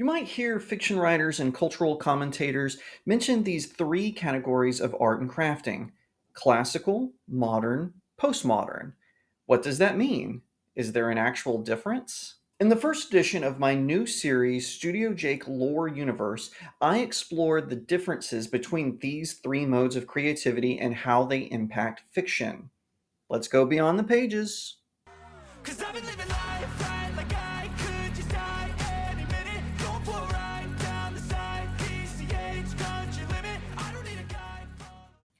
You might hear fiction writers and cultural commentators mention these three categories of art and crafting: classical, modern, postmodern. What does that mean? Is there an actual difference? In the first edition of my new series, StudioJake Lore Universe, I explored the differences between these three modes of creativity and how they impact fiction. Let's go beyond the pages. Cause I've been living life right like I could just die any minute. Going for a ride down the side, PCH, country limit. I don't need a guide.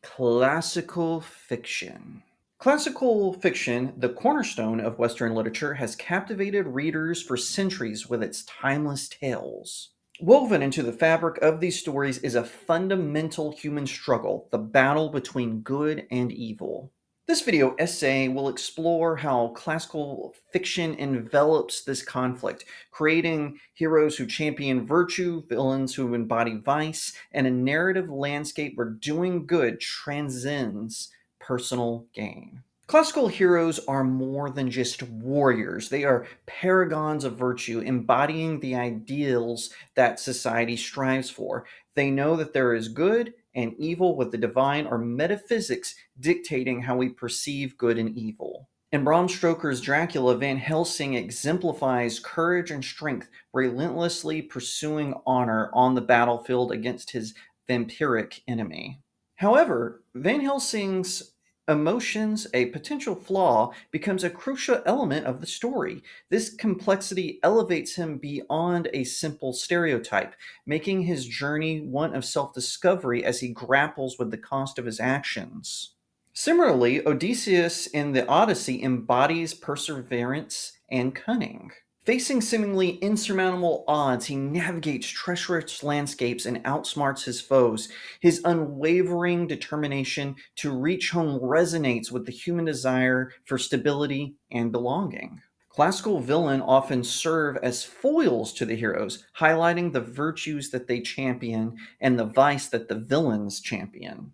Classical fiction. Classical fiction, the cornerstone of Western literature, has captivated readers for centuries with its timeless tales. Woven into the fabric of these stories is a fundamental human struggle, the battle between good and evil. This video essay will explore how classical fiction envelops this conflict, creating heroes who champion virtue, villains who embody vice, and a narrative landscape where doing good transcends personal gain. Classical heroes are more than just warriors. They are paragons of virtue, embodying the ideals that society strives for. They know that there is good and evil, with the divine or metaphysics dictating how we perceive good and evil. In Bram Stoker's Dracula, Van Helsing exemplifies courage and strength, relentlessly pursuing honor on the battlefield against his vampiric enemy. However, Van Helsing's emotions, a potential flaw, becomes a crucial element of the story. This complexity elevates him beyond a simple stereotype, making his journey one of self discovery as he grapples with the cost of his actions. Similarly, Odysseus in the Odyssey embodies perseverance and cunning. Facing seemingly insurmountable odds, he navigates treacherous landscapes and outsmarts his foes. His unwavering determination to reach home resonates with the human desire for stability and belonging. Classical villains often serve as foils to the heroes, highlighting the virtues that they champion and the vice that the villains champion.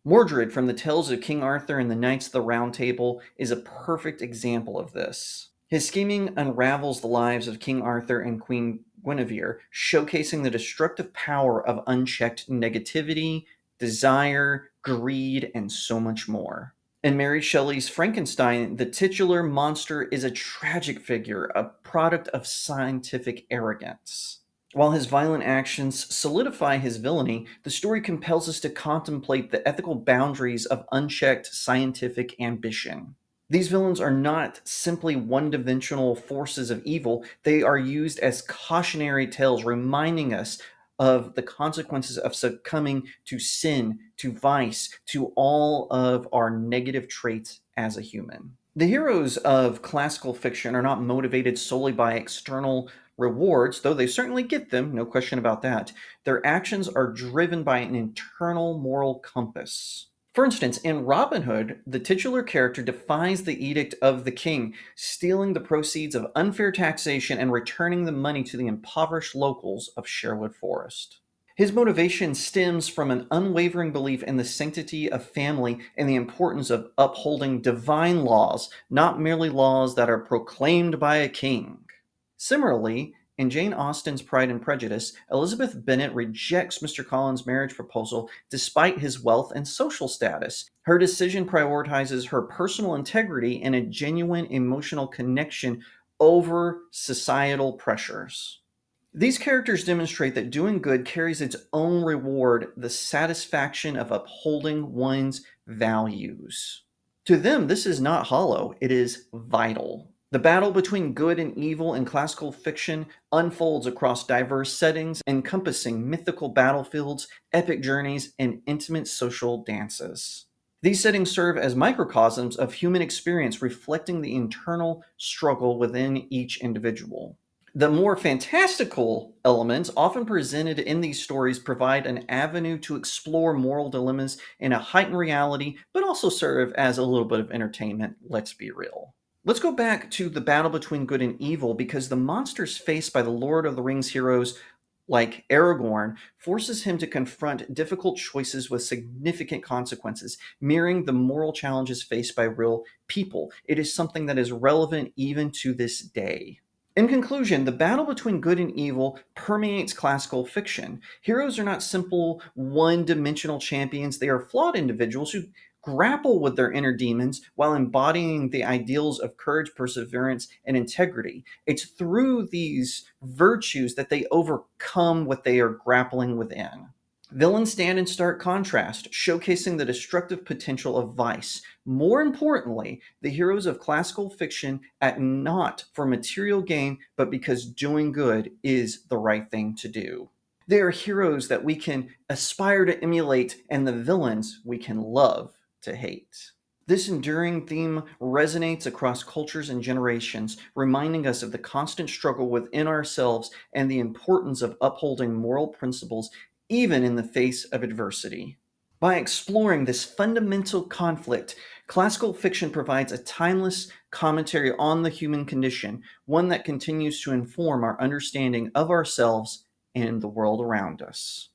Mordred from the Tales of King Arthur and the Knights of the Round Table is a perfect example of this. His scheming unravels the lives of King Arthur and Queen Guinevere, showcasing the destructive power of unchecked negativity, desire, greed, and so much more. In Mary Shelley's Frankenstein, the titular monster is a tragic figure, a product of scientific arrogance. While his violent actions solidify his villainy, the story compels us to contemplate the ethical boundaries of unchecked scientific ambition. These villains are not simply one dimensional forces of evil, they are used as cautionary tales, reminding us of the consequences of succumbing to sin, to vice, to all of our negative traits as a human. The heroes of classical fiction are not motivated solely by external rewards, though they certainly get them, no question about that. Their actions are driven by an internal moral compass. For instance, in Robin Hood, the titular character defies the edict of the king, stealing the proceeds of unfair taxation and returning the money to the impoverished locals of Sherwood Forest. His motivation stems from an unwavering belief in the sanctity of family and the importance of upholding divine laws, not merely laws that are proclaimed by a king. Similarly, in Jane Austen's Pride and Prejudice, Elizabeth Bennet rejects Mr. Collins' marriage proposal despite his wealth and social status. Her decision prioritizes her personal integrity and a genuine emotional connection over societal pressures. These characters demonstrate that doing good carries its own reward, the satisfaction of upholding one's values. To them, this is not hollow, it is vital. The battle between good and evil in classical fiction unfolds across diverse settings, encompassing mythical battlefields, epic journeys, and intimate social dances. These settings serve as microcosms of human experience, reflecting the internal struggle within each individual. The more fantastical elements often presented in these stories provide an avenue to explore moral dilemmas in a heightened reality, but also serve as a little bit of entertainment, let's be real. Let's go back to the battle between good and evil, because the monsters faced by the Lord of the Rings heroes like Aragorn forces him to confront difficult choices with significant consequences, mirroring the moral challenges faced by real people. It is something that is relevant even to this day. In conclusion, the battle between good and evil permeates classical fiction. Heroes are not simple one dimensional champions, they are flawed individuals who grapple with their inner demons while embodying the ideals of courage, perseverance, and integrity. It's through these virtues that they overcome what they are grappling within. Villains stand in stark contrast, showcasing the destructive potential of vice. More importantly, the heroes of classical fiction act not for material gain, but because doing good is the right thing to do. They are heroes that we can aspire to emulate, and the villains we can love to hate. This enduring theme resonates across cultures and generations, reminding us of the constant struggle within ourselves and the importance of upholding moral principles even in the face of adversity. By exploring this fundamental conflict, classical fiction provides a timeless commentary on the human condition, one that continues to inform our understanding of ourselves and the world around us.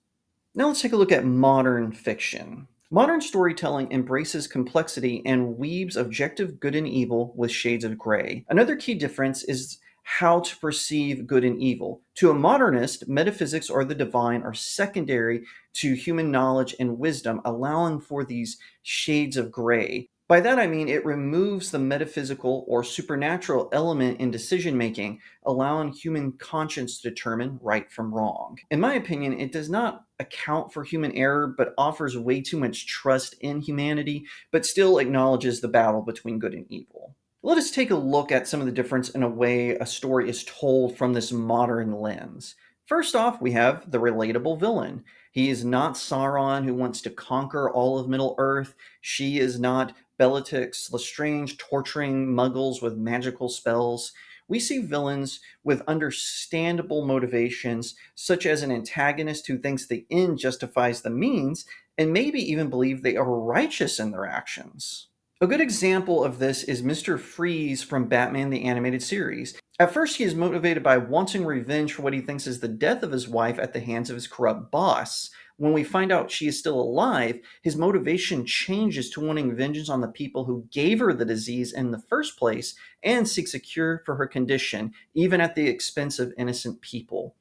Now let's take a look at modern fiction. Modern storytelling embraces complexity and weaves objective good and evil with shades of gray. Another key difference is how to perceive good and evil. To a modernist, metaphysics or the divine are secondary to human knowledge and wisdom, allowing for these shades of gray. By that I mean it removes the metaphysical or supernatural element in decision making, allowing human conscience to determine right from wrong. In my opinion, it does not account for human error, but offers way too much trust in humanity, but still acknowledges the battle between good and evil. Let us take a look at some of the difference in a way a story is told from this modern lens. First off, we have the relatable villain. He is not Sauron who wants to conquer all of Middle Earth. She is not Bellatrix Lestrange torturing muggles with magical spells. We see villains with understandable motivations, such as an antagonist who thinks the end justifies the means and maybe even believe they are righteous in their actions. A good example of this is Mr. Freeze from Batman the Animated Series. At first, he is motivated by wanting revenge for what he thinks is the death of his wife at the hands of his corrupt boss. When we find out she is still alive, his motivation changes to wanting vengeance on the people who gave her the disease in the first place and seeks a cure for her condition, even at the expense of innocent people.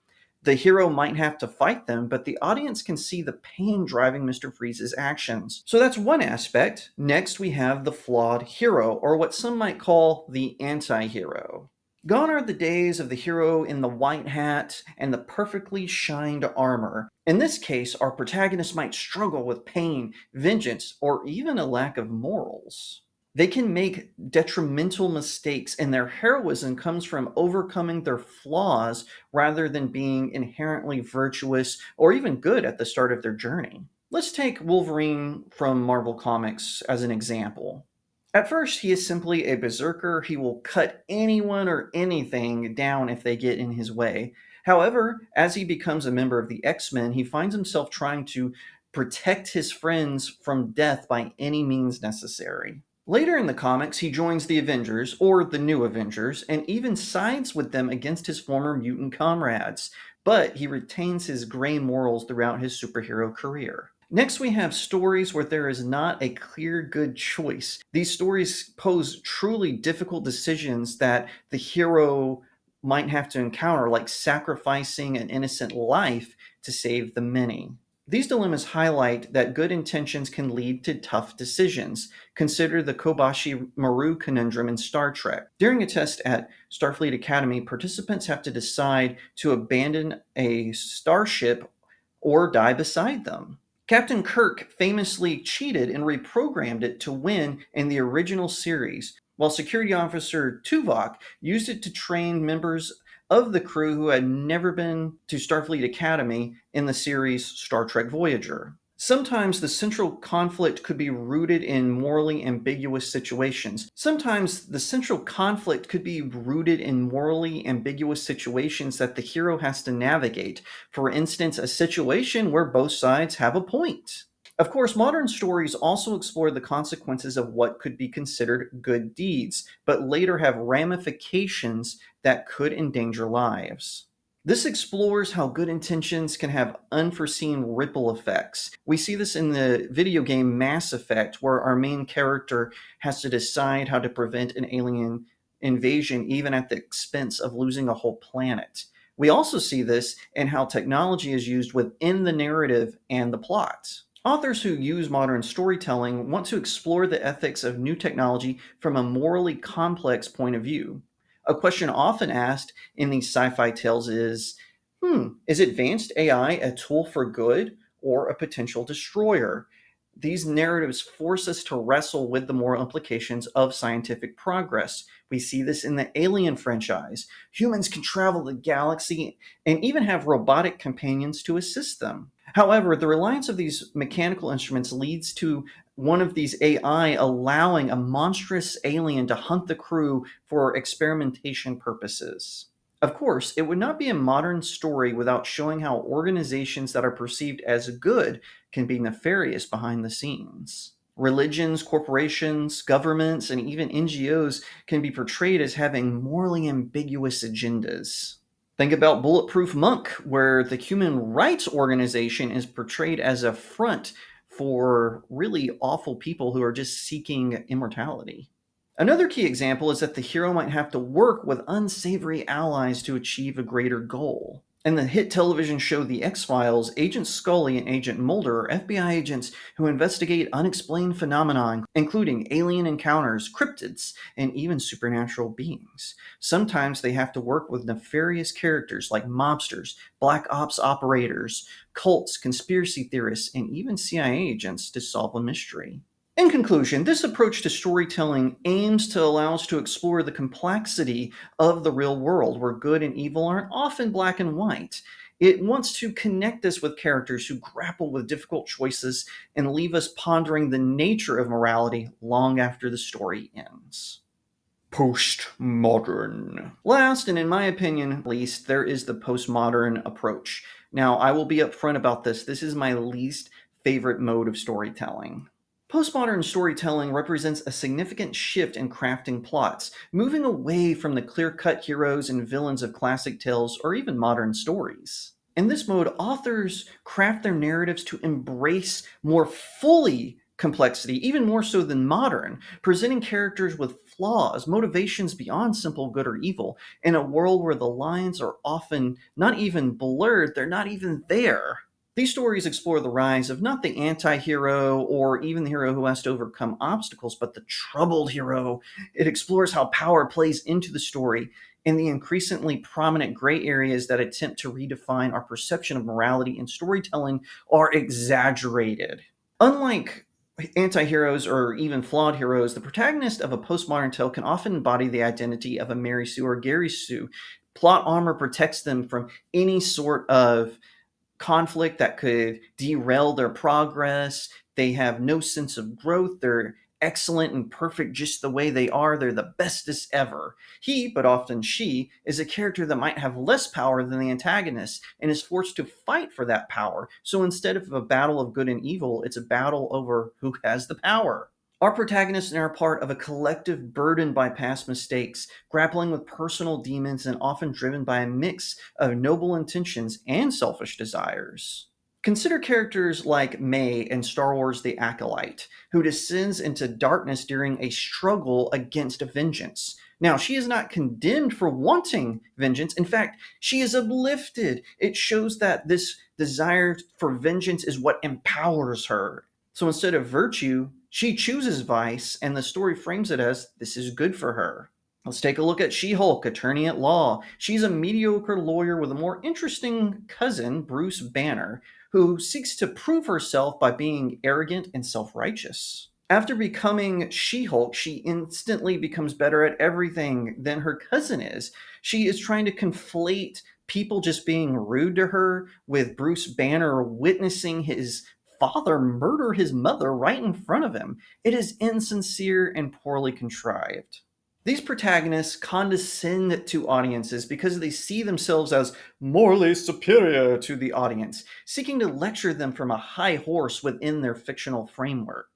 The hero might have to fight them, but the audience can see the pain driving Mr. Freeze's actions. So that's one aspect. Next, we have the flawed hero, or what some might call the anti hero. Gone are the days of the hero in the white hat and the perfectly shined armor. In this case, our protagonist might struggle with pain, vengeance, or even a lack of morals. They can make detrimental mistakes, and their heroism comes from overcoming their flaws rather than being inherently virtuous or even good at the start of their journey. Let's take Wolverine from Marvel Comics as an example. At first, he is simply a berserker. He will cut anyone or anything down if they get in his way. However, as he becomes a member of the X-Men, he finds himself trying to protect his friends from death by any means necessary. Later in the comics, he joins the Avengers, or the New Avengers, and even sides with them against his former mutant comrades, but he retains his gray morals throughout his superhero career. Next, we have stories where there is not a clear good choice. These stories pose truly difficult decisions that the hero might have to encounter, like sacrificing an innocent life to save the many. These dilemmas highlight that good intentions can lead to tough decisions. Consider the Kobashi Maru conundrum in Star Trek. During a test at Starfleet Academy, participants have to decide to abandon a starship or die beside them. Captain Kirk famously cheated and reprogrammed it to win in the original series, while Security Officer Tuvok used it to train members of the crew who had never been to Starfleet Academy in the series Star Trek Voyager. Sometimes the central conflict could be rooted in morally ambiguous situations. Sometimes the central conflict could be rooted in morally ambiguous situations that the hero has to navigate. For instance, a situation where both sides have a point. Of course, modern stories also explore the consequences of what could be considered good deeds, but later have ramifications that could endanger lives. This explores how good intentions can have unforeseen ripple effects. We see this in the video game Mass Effect, where our main character has to decide how to prevent an alien invasion, even at the expense of losing a whole planet. We also see this in how technology is used within the narrative and the plot. Authors who use modern storytelling want to explore the ethics of new technology from a morally complex point of view. A question often asked in these sci fi tales is advanced AI a tool for good or a potential destroyer? These narratives force us to wrestle with the moral implications of scientific progress. We see this in the Alien franchise. Humans can travel the galaxy and even have robotic companions to assist them. However, the reliance of these mechanical instruments leads to one of these AI allowing a monstrous alien to hunt the crew for experimentation purposes. Of course, it would not be a modern story without showing how organizations that are perceived as good can be nefarious behind the scenes. Religions, corporations, governments, and even NGOs can be portrayed as having morally ambiguous agendas. Think about Bulletproof Monk, where the human rights organization is portrayed as a front for really awful people who are just seeking immortality. Another key example is that the hero might have to work with unsavory allies to achieve a greater goal. In the hit television show The X-Files, Agent Scully and Agent Mulder are FBI agents who investigate unexplained phenomena, including alien encounters, cryptids, and even supernatural beings. Sometimes they have to work with nefarious characters like mobsters, black ops operators, cults, conspiracy theorists, and even CIA agents to solve a mystery. In conclusion, this approach to storytelling aims to allow us to explore the complexity of the real world, where good and evil aren't often black and white. It wants to connect us with characters who grapple with difficult choices and leave us pondering the nature of morality long after the story ends. Postmodern. Last, and in my opinion, least, there is the postmodern approach. Now, I will be upfront about this. This is my least favorite mode of storytelling. Postmodern storytelling represents a significant shift in crafting plots, moving away from the clear cut heroes and villains of classic tales or even modern stories. In this mode, authors craft their narratives to embrace more fully complexity, even more so than modern, presenting characters with flaws, motivations beyond simple good or evil, in a world where the lines are often not even blurred, they're not even there. These stories explore the rise of not the anti hero or even the hero who has to overcome obstacles, but the troubled hero. It explores how power plays into the story and the increasingly prominent gray areas that attempt to redefine our perception of morality and storytelling are exaggerated. Unlike anti heroes or even flawed heroes, the protagonist of a postmodern tale can often embody the identity of a Mary Sue or Gary Sue. Plot armor protects them from any sort of conflict that could derail their progress. They have no sense of growth. They're excellent and perfect just the way they are. They're the bestest ever. He, but often she, is a character that might have less power than the antagonist and is forced to fight for that power. So instead of a battle of good and evil, it's a battle over who has the power. Our protagonists are part of a collective burdened by past mistakes, grappling with personal demons and often driven by a mix of noble intentions and selfish desires. Consider characters like May in Star Wars The Acolyte, who descends into darkness during a struggle against vengeance. Now, she is not condemned for wanting vengeance. In fact, she is uplifted. It shows that this desire for vengeance is what empowers her. So instead of virtue, she chooses vice, and the story frames it as this is good for her. Let's take a look at She Hulk, attorney at law. She's a mediocre lawyer with a more interesting cousin, Bruce Banner, who seeks to prove herself by being arrogant and self righteous. After becoming She Hulk, she instantly becomes better at everything than her cousin is. She is trying to conflate people just being rude to her with Bruce Banner witnessing his father murder his mother right in front of him. It is insincere and poorly contrived. These protagonists condescend to audiences because they see themselves as morally superior to the audience, seeking to lecture them from a high horse within their fictional framework.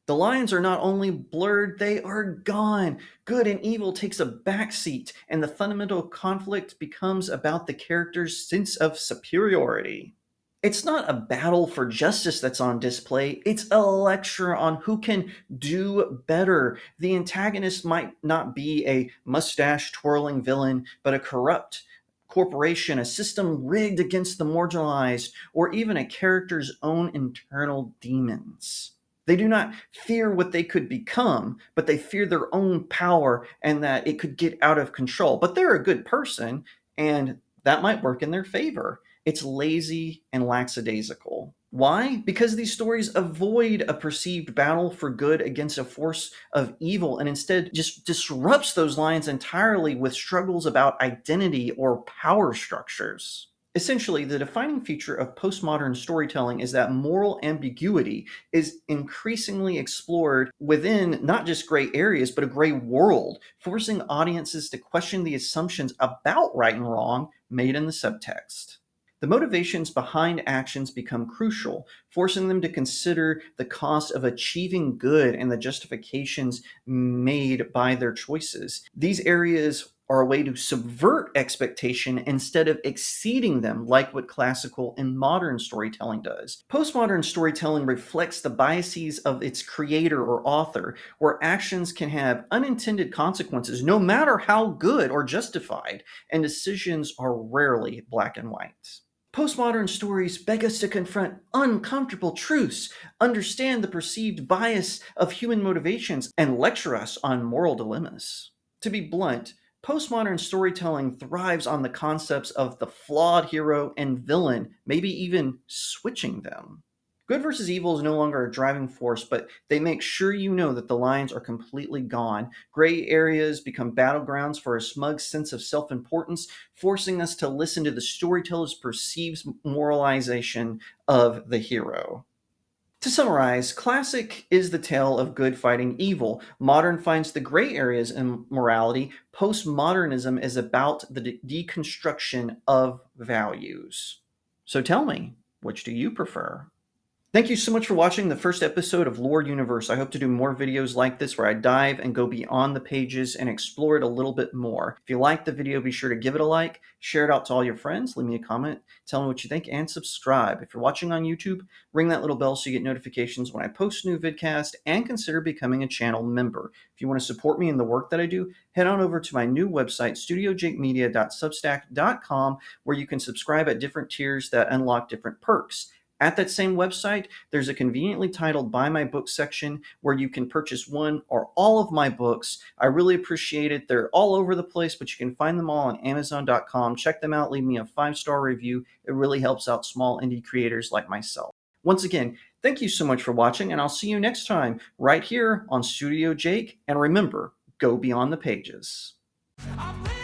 The lines are not only blurred, they are gone. Good and evil takes a backseat, and the fundamental conflict becomes about the character's sense of superiority. It's not a battle for justice that's on display, it's a lecture on who can do better. The antagonist might not be a mustache twirling villain, but a corrupt corporation, a system rigged against the marginalized, or even a character's own internal demons. They do not fear what they could become, but they fear their own power and that it could get out of control. But they're a good person, and that might work in their favor. It's lazy and lackadaisical. Why? Because these stories avoid a perceived battle for good against a force of evil and instead just disrupts those lines entirely with struggles about identity or power structures. Essentially, the defining feature of postmodern storytelling is that moral ambiguity is increasingly explored within not just gray areas, but a gray world, forcing audiences to question the assumptions about right and wrong made in the subtext. The motivations behind actions become crucial, forcing them to consider the cost of achieving good and the justifications made by their choices. These areas are a way to subvert expectation instead of exceeding them, like what classical and modern storytelling does. Postmodern storytelling reflects the biases of its creator or author, where actions can have unintended consequences no matter how good or justified, and decisions are rarely black and white. Postmodern stories beg us to confront uncomfortable truths, understand the perceived bias of human motivations, and lecture us on moral dilemmas. To be blunt, postmodern storytelling thrives on the concepts of the flawed hero and villain, maybe even switching them. Good versus evil is no longer a driving force, but they make sure you know that the lines are completely gone. Gray areas become battlegrounds for a smug sense of self importance, forcing us to listen to the storyteller's perceived moralization of the hero. To summarize, classic is the tale of good fighting evil. Modern finds the gray areas in morality. Postmodernism is about the deconstruction of values. So tell me, which do you prefer? Thank you so much for watching the first episode of Lore Universe. I hope to do more videos like this where I dive and go beyond the pages and explore it a little bit more. If you liked the video, be sure to give it a like, share it out to all your friends, leave me a comment, tell me what you think, and subscribe. If you're watching on YouTube, ring that little bell so you get notifications when I post a new vidcast, and consider becoming a channel member. If you want to support me in the work that I do, head on over to my new website, studiojakemedia.substack.com, where you can subscribe at different tiers that unlock different perks. At that same website, there's a conveniently titled Buy My Book section where you can purchase one or all of my books. I really appreciate it. They're all over the place, but you can find them all on Amazon.com. Check them out. Leave me a 5-star review. It really helps out small indie creators like myself. Once again, thank you so much for watching, and I'll see you next time right here on Studio Jake. And remember, go beyond the pages. I'm living